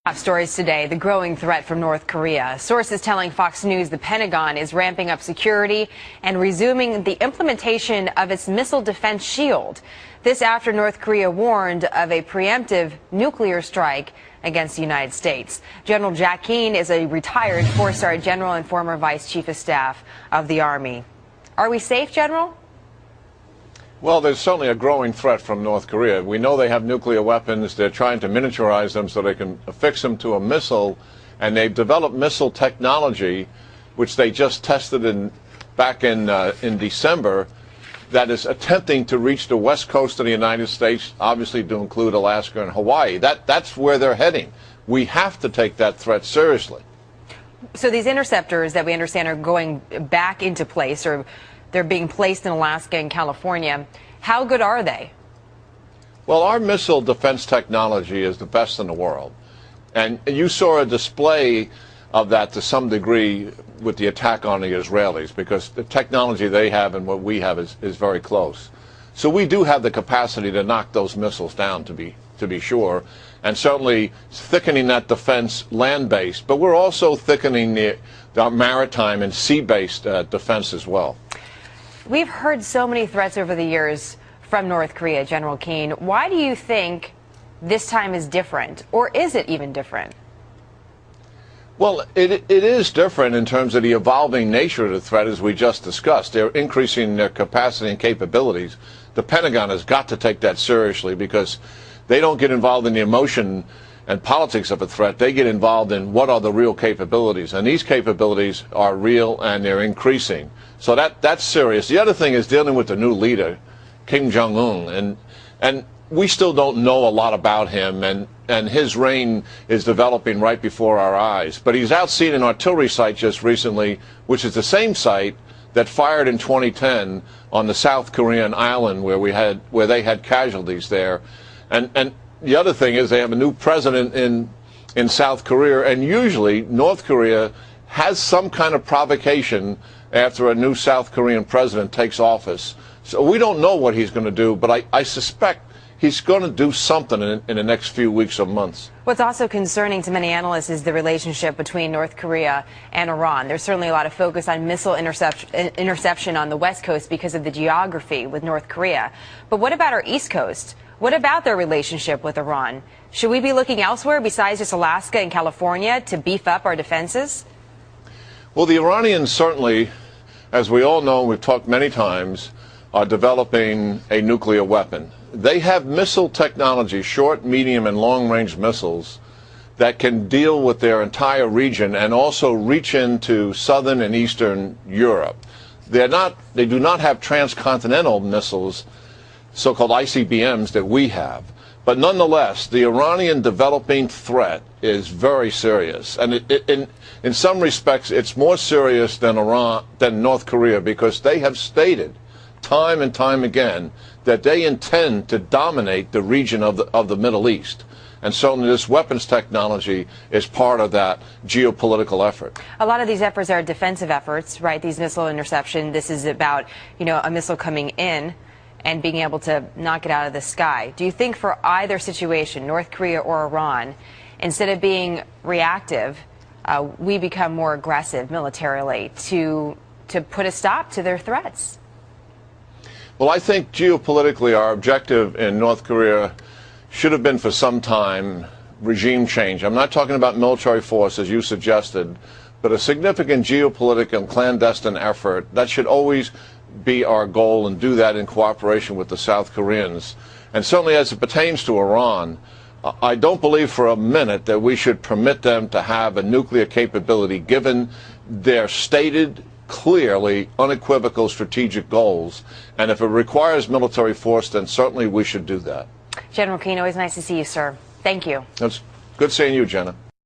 Top stories today, the growing threat from North Korea. Sources telling Fox News the Pentagon is ramping up security and resuming the implementation of its missile defense shield. This after North Korea warned of a preemptive nuclear strike against the United States. General Jack Keane is a retired four-star general and former vice chief of staff of the Army. Are we safe, General? Well, there's certainly a growing threat from North Korea. We know they have nuclear weapons. They're trying to miniaturize them so they can affix them to a missile. And they've developed missile technology, which they just tested back in December, that is attempting to reach the west coast of the United States, obviously to include Alaska and Hawaii. That's where they're heading. We have to take that threat seriously. So these interceptors that we understand are going back into place, or they're being placed in Alaska and California. How good are they? Well, our missile defense technology is the best in the world. And you saw a display of that to some degree with the attack on the Israelis, because the technology they have and what we have is very close. So we do have the capacity to knock those missiles down, to be sure, and certainly thickening that defense land-based. But we're also thickening the maritime and sea-based defense as well. We've heard so many threats over the years from North Korea, General Keane. Why do you think this time is different, or is it even different? Well, it is different in terms of the evolving nature of the threat, as we just discussed. They're increasing their capacity and capabilities. The Pentagon has got to take that seriously, because they don't get involved in the emotion and politics of a threat. They get involved in what are the real capabilities, and these capabilities are real and they're increasing. So that's serious. The other thing is dealing with the new leader, Kim Jong-un, and we still don't know a lot about him, and his reign is developing right before our eyes. But he's out seeing an artillery site just recently, which is the same site that fired in 2010 on the South Korean island where they had casualties there. And the other thing is they have a new president in South Korea, and usually North Korea has some kind of provocation after a new South Korean president takes office. So we don't know what he's going to do, but I suspect he's going to do something in the next few weeks or months. What's also concerning to many analysts is the relationship between North Korea and Iran. There's certainly a lot of focus on missile interception on the West Coast because of the geography with North Korea. But what about our East Coast? What about their relationship with Iran? Should we be looking elsewhere besides just Alaska and California to beef up our defenses? Well, the Iranians certainly, as we all know, we've talked many times, are developing a nuclear weapon. They have missile technology, short, medium, and long-range missiles, that can deal with their entire region and also reach into southern and eastern Europe. They do not have transcontinental missiles, so-called ICBMs, that we have. But nonetheless, the Iranian developing threat is very serious. And in some respects, it's more serious than North Korea, because they have stated time and time again that they intend to dominate the region of the Middle East. And certainly this weapons technology is part of that geopolitical effort. A lot of these efforts are defensive efforts, right? These missile interception, this is about, a missile coming in and being able to knock it out of the sky. Do you think for either situation, North Korea or Iran, instead of being reactive, we become more aggressive militarily to put a stop to their threats? Well, I think geopolitically our objective in North Korea should have been for some time regime change. I'm not talking about military force, as you suggested, but a significant geopolitical and clandestine effort. That should always be our goal, and do that in cooperation with the South Koreans. And certainly as it pertains to Iran, I don't believe for a minute that we should permit them to have a nuclear capability, given their stated, clearly unequivocal strategic goals. And if it requires military force, then certainly we should do that. General Keane, always nice to see you, sir. Thank you. It's good seeing you, Jenna.